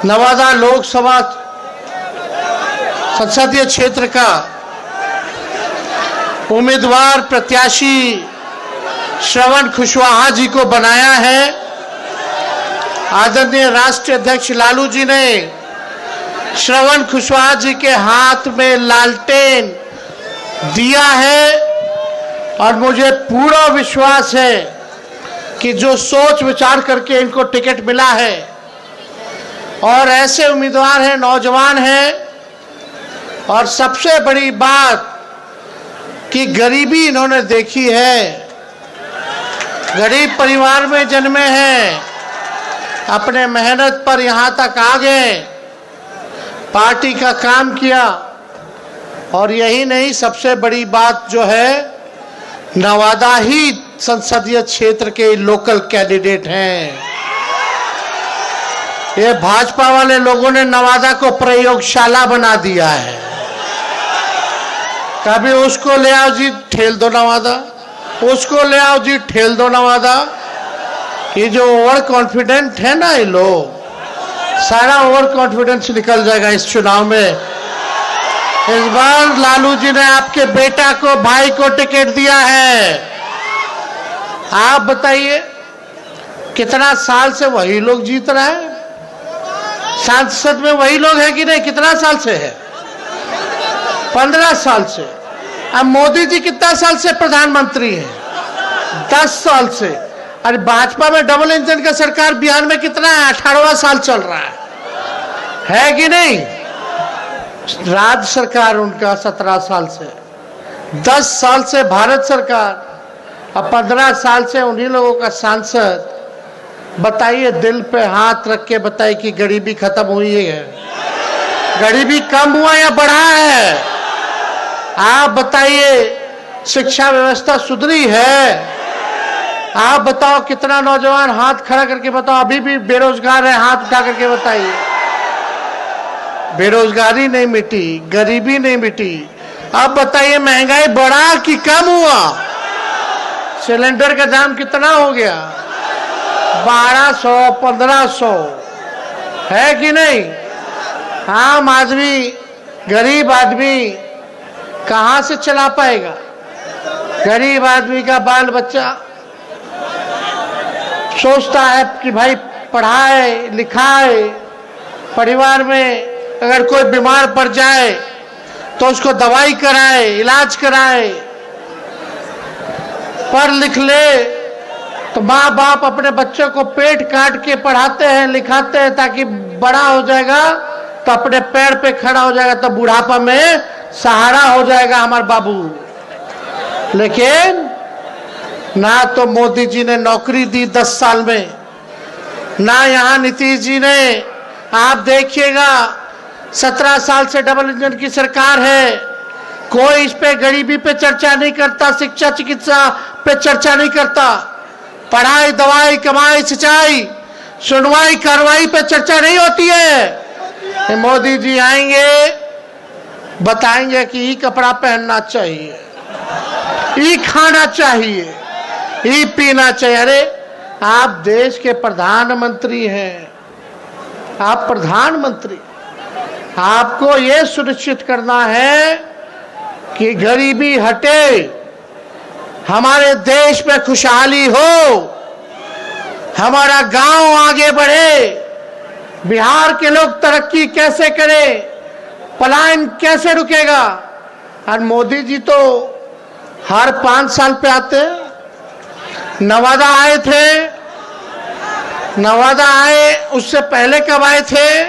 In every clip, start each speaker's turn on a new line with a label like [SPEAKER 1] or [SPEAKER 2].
[SPEAKER 1] नवादा लोकसभा संसदीय क्षेत्र का उम्मीदवार प्रत्याशी श्रवण कुशवाहा जी को बनाया है। आदरणीय राष्ट्रीय अध्यक्ष लालू जी ने श्रवण कुशवाहा जी के हाथ में लालटेन दिया है और मुझे पूरा विश्वास है कि जो सोच विचार करके इनको टिकट मिला है और ऐसे उम्मीदवार हैं, नौजवान हैं, और सबसे बड़ी बात कि गरीबी इन्होंने देखी है, गरीब परिवार में जन्मे हैं, अपने मेहनत पर यहाँ तक आ गए, पार्टी का काम किया। और यही नहीं, सबसे बड़ी बात जो है, नवादा ही संसदीय क्षेत्र के लोकल कैंडिडेट हैं। ये भाजपा वाले लोगों ने नवादा को प्रयोगशाला बना दिया है। कभी उसको ले आओ जी ठेल दो नवादा, उसको ले आओ जी ठेल दो नवादा। ये जो ओवर कॉन्फिडेंट है ना, ये लोग, सारा ओवर कॉन्फिडेंस निकल जाएगा इस चुनाव में। इस बार लालू जी ने आपके बेटा को, भाई को टिकट दिया है। आप बताइए कितना साल से वही लोग जीत रहा है, सांसद में वही लोग हैं कि नहीं? कितना साल से है? 15 साल से। अब मोदी जी कितना साल से प्रधानमंत्री हैं? 10 साल से। अरे भाजपा में डबल इंजन का सरकार बिहार में कितना है? 18वां साल चल रहा है कि नहीं? राज्य सरकार उनका 17 साल से, 10 साल से भारत सरकार, अब 15 साल से उन्हीं लोगों का सांसद। बताइए, दिल पे हाथ रख के बताइए कि गरीबी खत्म हुई है, गरीबी कम हुआ या बढ़ा है? आप बताइए, शिक्षा व्यवस्था सुधरी है? आप बताओ, कितना नौजवान हाथ खड़ा करके बताओ अभी भी बेरोजगार है? हाथ उठा करके बताइए। बेरोजगारी नहीं मिटी, गरीबी नहीं मिटी। अब बताइए, महंगाई बढ़ा कि कम हुआ? सिलेंडर का दाम कितना हो गया? 1200, 1500 है कि नहीं? आम आदमी, गरीब आदमी कहां से चला पाएगा? गरीब आदमी का बाल बच्चा सोचता है कि भाई पढ़ाए लिखाए, परिवार में अगर कोई बीमार पड़ जाए तो उसको दवाई कराए, इलाज कराए, पढ़ लिख ले। तो माँ बाप अपने बच्चों को पेट काट के पढ़ाते हैं, लिखाते हैं, ताकि बड़ा हो जाएगा तो अपने पैर पे खड़ा हो जाएगा, तो बुढ़ापा में सहारा हो जाएगा हमारा बाबू। लेकिन ना तो मोदी जी ने नौकरी दी 10 साल में, ना यहाँ नीतीश जी ने। आप देखिएगा, 17 साल से डबल इंजन की सरकार है, कोई इस पे गरीबी पे चर्चा नहीं करता, शिक्षा चिकित्सा पे चर्चा नहीं करता, पढ़ाई दवाई कमाई सिंचाई सुनवाई कार्रवाई पे चर्चा नहीं होती है। मोदी जी आएंगे, बताएंगे कि ये कपड़ा पहनना चाहिए, ये खाना चाहिए, ये पीना चाहिए। अरे आप देश के प्रधानमंत्री हैं, आप प्रधानमंत्री, आपको ये सुनिश्चित करना है कि गरीबी हटे, हमारे देश में खुशहाली हो, हमारा गांव आगे बढ़े, बिहार के लोग तरक्की कैसे करें, पलायन कैसे रुकेगा। और मोदी जी तो हर 5 साल पे आते हैं। नवादा आए थे, नवादा आए, उससे पहले कब आए थे?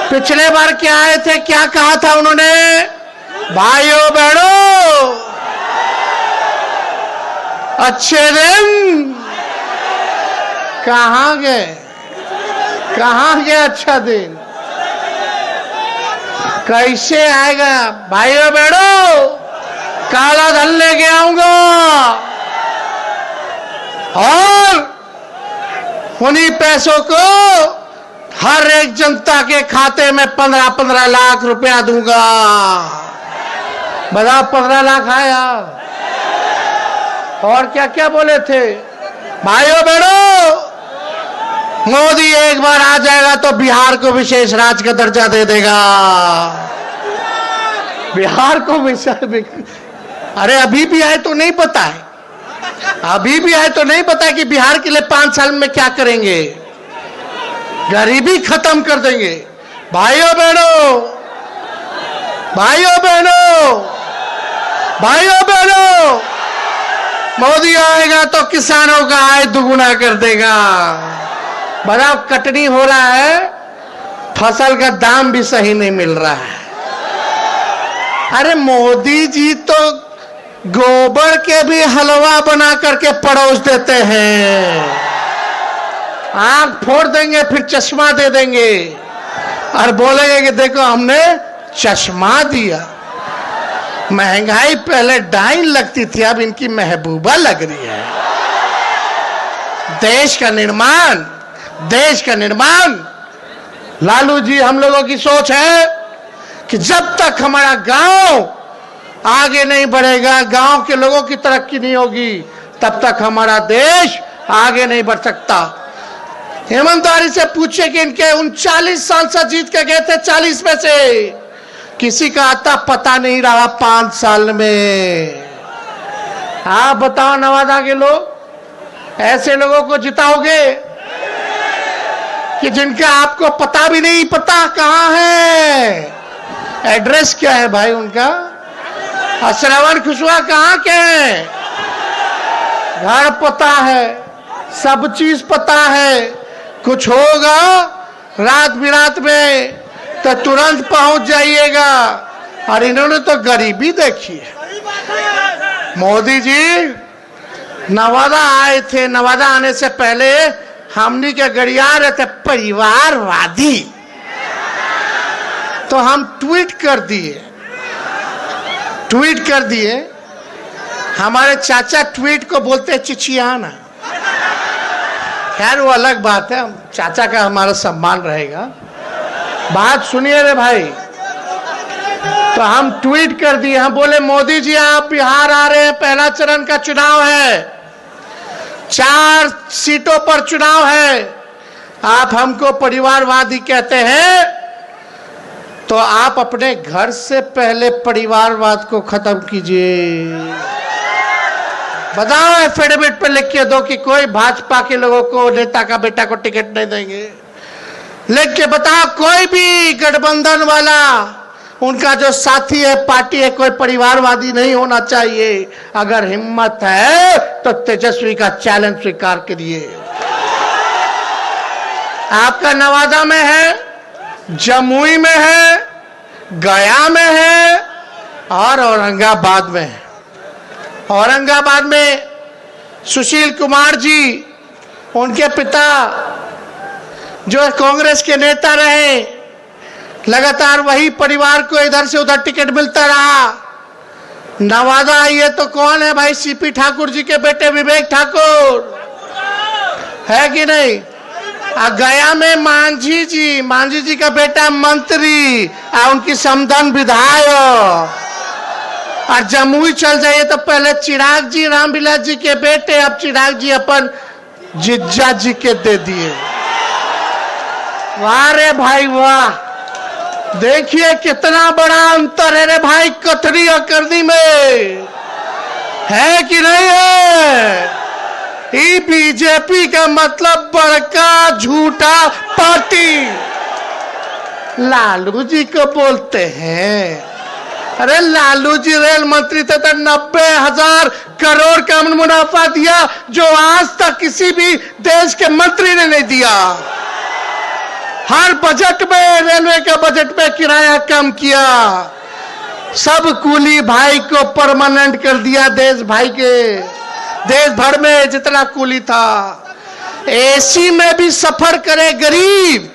[SPEAKER 1] पिछले बार क्या आए थे? क्या कहा था उन्होंने? भाइयों बहनों, अच्छे दिन। कहां गए? कहां गया अच्छा दिन? कैसे आएगा? भाइयों बहनों, काला धन लेके आऊंगा और उन्हीं पैसों को हर एक जनता के खाते में 15-15 लाख रुपया दूंगा। बताओ, 15 लाख आया? और क्या क्या बोले थे? भाइयों बहनों, मोदी एक बार आ जाएगा तो बिहार को विशेष राज्य का दर्जा दे देगा। बिहार को विशेष, अरे अभी भी आए तो नहीं पता है, अभी भी आए तो नहीं पता कि बिहार के लिए 5 साल में क्या करेंगे। गरीबी खत्म कर देंगे। भाइयों बहनों, भाइयों बहनों, भाइयों बहनों, मोदी आएगा तो किसानों का आय दुगुना कर देगा। बताओ, कटनी हो रहा है, फसल का दाम भी सही नहीं मिल रहा है। अरे मोदी जी तो गोबर के भी हलवा बना करके परोस देते हैं। आंख फोड़ देंगे, फिर चश्मा दे देंगे और बोलेंगे कि देखो हमने चश्मा दिया। महंगाई पहले डाइन लगती थी, अब इनकी महबूबा लग रही है। देश का निर्माण, देश का निर्माण, लालू जी, हम लोगों की सोच है कि जब तक हमारा गांव आगे नहीं बढ़ेगा, गांव के लोगों की तरक्की नहीं होगी, तब तक हमारा देश आगे नहीं बढ़ सकता। ईमानदारी से पूछे कि इनके 39 सांसद जीत के गए थे, 40 में से किसी का आता पता नहीं रहा 5 साल में। आप बताओ, नवादा के लोग ऐसे लोगों को जिताओगे कि जिनका आपको पता भी नहीं पता कहां है, एड्रेस क्या है भाई उनका, श्रवण खुशवा कहां के हैं, घर पता है, सब चीज पता है। कुछ होगा रात बिरात में तो तुरंत पहुंच जाइएगा। और इन्होंने तो गरीबी देखी है। मोदी जी नवादा आए थे, नवादा आने से पहले हमनी के गरिया रहे थे परिवारवादी, तो हम ट्वीट कर दिए। हमारे चाचा ट्वीट को बोलते हैं चिचियाना। खैर वो अलग बात है, चाचा का हमारा सम्मान रहेगा। बात सुनिए रे भाई, तो हम ट्वीट कर दिए, हम बोले मोदी जी आप बिहार आ रहे हैं, पहला चरण का चुनाव है, 4 सीटों पर चुनाव है, आप हमको परिवारवादी कहते हैं, तो आप अपने घर से पहले परिवारवाद को खत्म कीजिए। बताओ, एफिडेविट पे लिख के दो कि कोई भाजपा के लोगों को, नेता का बेटा को टिकट नहीं देंगे। लिख के बताओ, कोई भी गठबंधन वाला, उनका जो साथी है, पार्टी है, कोई परिवारवादी नहीं होना चाहिए। अगर हिम्मत है तो तेजस्वी का चैलेंज स्वीकार करिए। आपका नवादा में है, जमुई में है, गया में है और औरंगाबाद में है। औरंगाबाद में सुशील कुमार जी, उनके पिता जो कांग्रेस के नेता रहे, लगातार वही परिवार को इधर से उधर टिकट मिलता रहा। नवादा आइए तो कौन है भाई, सीपी ठाकुर जी के बेटे विवेक ठाकुर है कि नहीं। गया में मांझी जी का बेटा मंत्री और उनकी समधन विधायक। और जमुई चल जाइए तो पहले चिराग जी, रामविलास जी के बेटे, अब चिराग जी अपन जिज्जा जी के दे दिए। वाह रे भाई वाह, देखिए कितना बड़ा अंतर है रे भाई कथनी और करनी में, है कि नहीं है। ये बीजेपी का मतलब बड़का झूठा पार्टी। लालू जी को बोलते हैं, अरे लालू जी रेल मंत्री थे तो 90,000 करोड़ का मुनाफा दिया, जो आज तक किसी भी देश के मंत्री ने नहीं दिया। हर बजट में, रेलवे का बजट में किराया कम किया, सब कूली भाई को परमानेंट कर दिया। देश भाई के, देश भर में जितना कूली था, एसी में भी सफर करे गरीब,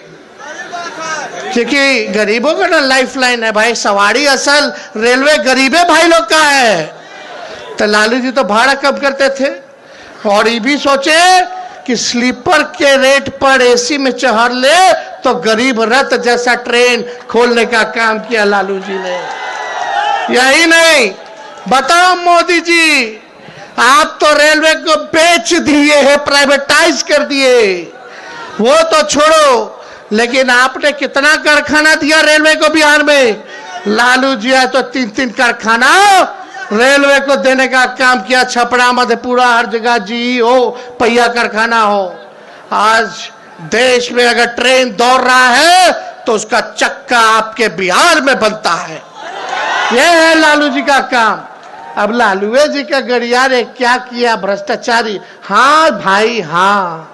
[SPEAKER 1] क्योंकि गरीबों का ना लाइफ लाइन है भाई। सवारी असल रेलवे गरीबे भाई लोग का है। तो लालू जी तो भाड़ा कम करते थे और ये भी सोचे कि स्लीपर के रेट पर एसी में चढ़ ले तो गरीब रथ जैसा ट्रेन खोलने का काम किया लालू जी ने। यही नहीं, बताओ मोदी जी, आप तो रेलवे को बेच दिए हैं, प्राइवेटाइज कर दिए। वो तो छोड़ो, लेकिन आपने कितना कारखाना दिया रेलवे को बिहार में? लालू जी आए तो 3-3 कारखाना रेलवे को देने का काम किया। छपरा, मधेपुरा, हर जगह जी हो, पहिया कारखाना हो। आज देश में अगर ट्रेन दौड़ रहा है तो उसका चक्का आपके बिहार में बनता है। यह है लालू जी का काम। अब लालू जी का गड़िया ने क्या किया? भ्रष्टाचारी। हाँ भाई हाँ,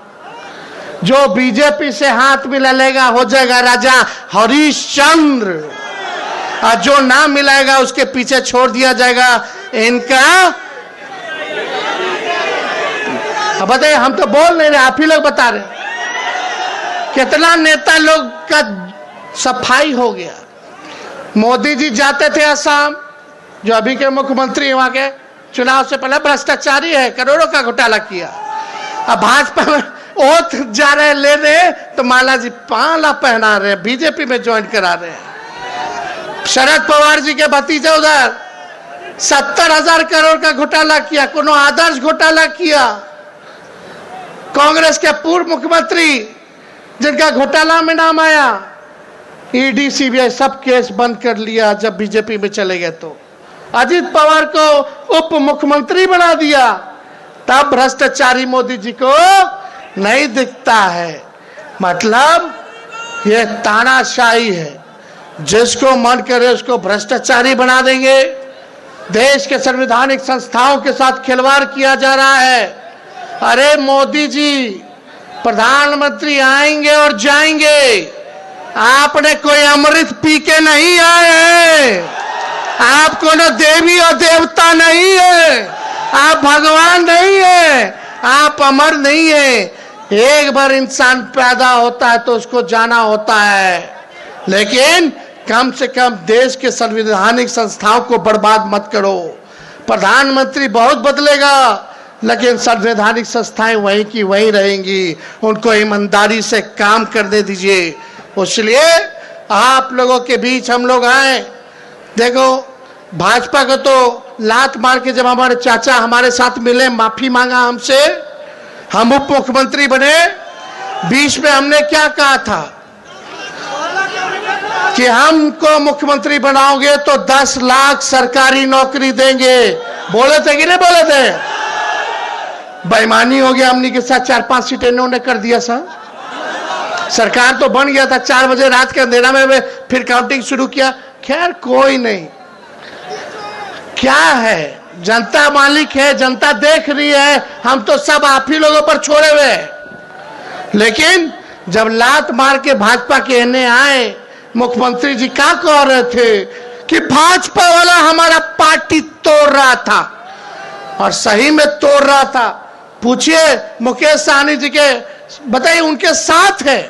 [SPEAKER 1] जो बीजेपी से हाथ मिला लेगा हो जाएगा राजा हरिश्चंद्र, और जो ना मिलाएगा उसके पीछे छोड़ दिया जाएगा इनका। अब बताइए, हम तो बोल नहीं रहे, आप ही लोग बता रहे। कितना नेता लोग का सफाई हो गया। मोदी जी जाते थे असम, जो अभी के मुख्यमंत्री वहां के, चुनाव से पहले भ्रष्टाचारी है, करोड़ों का घोटाला किया। अब भाजपा में ओथ जा रहे लेने तो माला जी पाला पहना रहे, बीजेपी में ज्वाइन करा रहे हैं। शरद पवार जी के भतीजे उधर 70,000 करोड़ का घोटाला किया, कोनो आदर्श घोटाला किया। कांग्रेस के पूर्व मुख्यमंत्री जिनका घोटाला में नाम आया, ईडी सीबीआई सब केस बंद कर लिया जब बीजेपी में चले गए। तो अजित पवार को उप मुख्यमंत्री बना दिया, तब भ्रष्टाचारी मोदी जी को नहीं दिखता है। मतलब ये तानाशाही है, जिसको मन करे उसको भ्रष्टाचारी बना देंगे। देश के संवैधानिक संस्थाओं के साथ खिलवाड़ किया जा रहा है। अरे मोदी जी, प्रधानमंत्री आएंगे और जाएंगे, आपने कोई अमृत पी के नहीं आए हैं। आप कोनो देवी और देवता नहीं है, आप भगवान नहीं है, आप अमर नहीं है। एक बार इंसान पैदा होता है तो उसको जाना होता है, लेकिन कम से कम देश के संवैधानिक संस्थाओं को बर्बाद मत करो। प्रधानमंत्री बहुत बदलेगा, लेकिन संवैधानिक संस्थाएं वहीं की वहीं रहेंगी। उनको ईमानदारी से काम करने दीजिए। इसलिए आप लोगों के बीच हम लोग आए। देखो, भाजपा को तो लात मार के जब हमारे चाचा हमारे साथ मिले, माफी मांगा हमसे, हम उप मुख्यमंत्री बने, बीच में हमने क्या कहा था कि हमको मुख्यमंत्री बनाओगे तो 10 लाख सरकारी नौकरी देंगे। बोले थे कि नहीं बोले थे? बेईमानी हो गया हमने के साथ। 4-5 सीटें इन्होंने कर दिया सर। सरकार तो बन गया था, 4 बजे रात के अंधेरा में फिर काउंटिंग शुरू किया। खैर कोई नहीं, क्या है, जनता मालिक है, जनता देख रही है। हम तो सब आप ही लोगों पर छोड़े हुए हैं। लेकिन जब लात मार के भाजपा के कहने आए, मुख्यमंत्री जी क्या कह रहे थे कि भाजपा वाला हमारा पार्टी तोड़ रहा था, और सही में तोड़ रहा था। पूछिए मुकेश सहनी जी के, बताइए, उनके साथ है,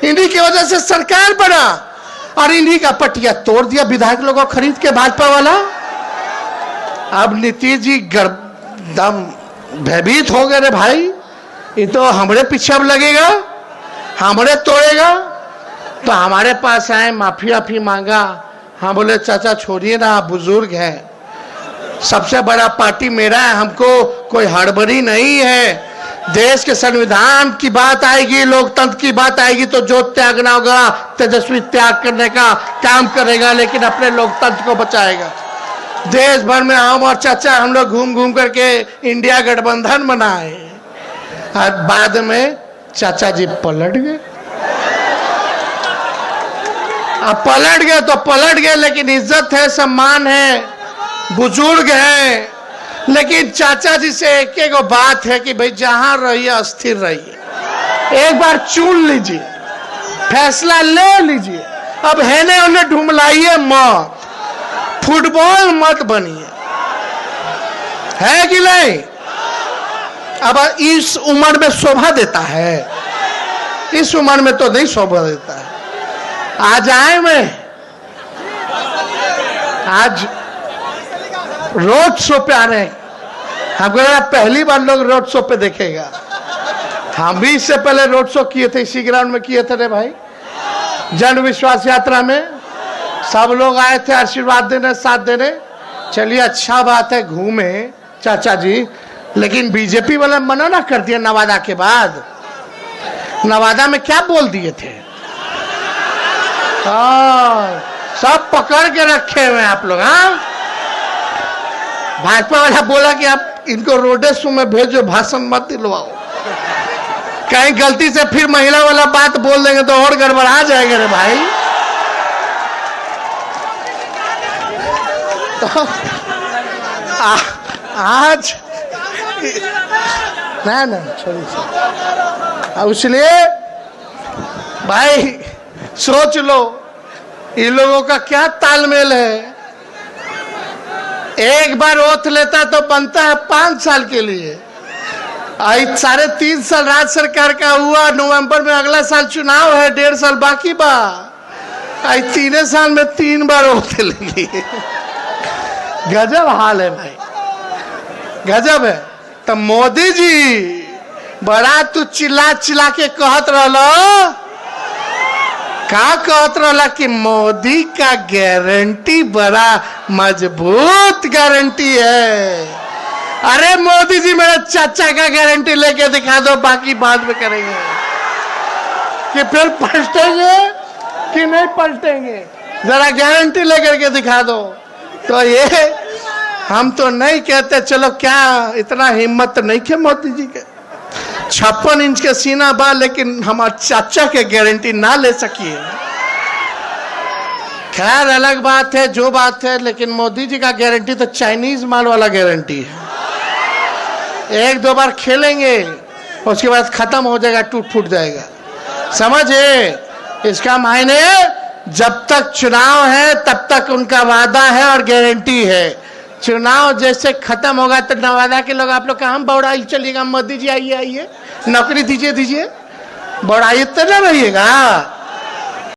[SPEAKER 1] इन्हीं की वजह से सरकार बना, और इन्हीं का पटिया तोड़ दिया विधायक लोगों को खरीद के भाजपा वाला। अब नीतीश जी दम भयभीत हो गए। रे भाई, ये तो हमारे पीछे अब लगेगा, हमारे तोड़ेगा। तो हमारे पास आए, माफी मांगा। हम बोले चाचा छोड़िए ना, आप बुजुर्ग हैं, सबसे बड़ा पार्टी मेरा है, हमको कोई हड़बड़ी नहीं है। देश के संविधान की बात आएगी, लोकतंत्र की बात आएगी तो जो त्यागना होगा, तेजस्वी त्याग करने का काम करेगा, लेकिन अपने लोकतंत्र को बचाएगा। देश भर में हम और चाचा हम लोग घूम घूम करके इंडिया गठबंधन बनाए, और बाद में चाचा जी पलट गए। अब पलट गए तो पलट गए, लेकिन इज्जत है, सम्मान है, बुजुर्ग है। लेकिन चाचा जी से एक बात है कि भाई जहां रहिए स्थिर रहिए, एक बार चुन लीजिए, फैसला ले लीजिए। अब है ने उन्हें ढूंढलाइए मत, फुटबॉल मत बनिए, है कि नहीं? अब इस उम्र में शोभा देता है, इस उम्र में तो नहीं शोभा देता है। आज आए मैं, आज रोड शो पे आ रहे हैं। हमको पहली बार लोग रोड शो पे देखेगा। हम भी इससे पहले रोड शो किए थे, इसी ग्राउंड में किए थे रे भाई, जन विश्वास यात्रा में सब लोग आए थे आशीर्वाद देने, साथ देने। चलिए अच्छा बात है, घूमे चाचा जी, लेकिन बीजेपी वाले मना ना कर दिया नवादा के बाद। नवादा में क्या बोल दिए थे? हाँ, सब पकड़ के रखे हुए हैं आप लोग। हाँ, भाजपा वाला बोला कि आप इनको रोडेशो में भेजो, भाषण मत दिलवाओ, कहीं गलती से फिर महिला वाला बात बोल देंगे तो और गड़बड़ा जाएगा रे भाई। तो आज ना छोड़िए, इसलिए भाई सोच लो इन लोगों का क्या तालमेल है। एक बार ओथ लेता तो बनता है 5 साल के लिए। आई 3.5 साल राज्य सरकार का हुआ, नवंबर में अगला साल चुनाव है, 1.5 साल बाकी बा। आई 3 साल में 3 बार ओथ ले लिए। गजब हाल है भाई, गजब है। तो मोदी जी बड़ा तू चिल्ला चिल्ला के कहत रहलो, का कहत रहला कि मोदी का गारंटी बड़ा मजबूत गारंटी है। अरे मोदी जी मेरे चाचा का गारंटी लेके दिखा दो, बाकी बाद में करेंगे। कि फिर पलटेंगे कि नहीं पलटेंगे, जरा गारंटी लेकर के दिखा दो। तो ये हम तो नहीं कहते, चलो क्या इतना हिम्मत नहीं के मोदी जी के, 56 इंच के सीना बा, लेकिन हमारे चाचा के गारंटी ना ले सकिए। खैर अलग बात है, जो बात है, लेकिन मोदी जी का गारंटी तो चाइनीज माल वाला गारंटी है। 1-2 बार खेलेंगे, उसके बाद खत्म हो जाएगा, टूट फूट जाएगा। समझे इसका मायने? जब तक चुनाव है तब तक उनका वादा है और गारंटी है। चुनाव जैसे खत्म होगा तो नवादा के लोग, आप लोग कहाँ बौड़ाई चलिएगा, मोदी जी आइए आइए, नौकरी दीजिए दीजिए, बौड़ाई तो ना रहिएगा।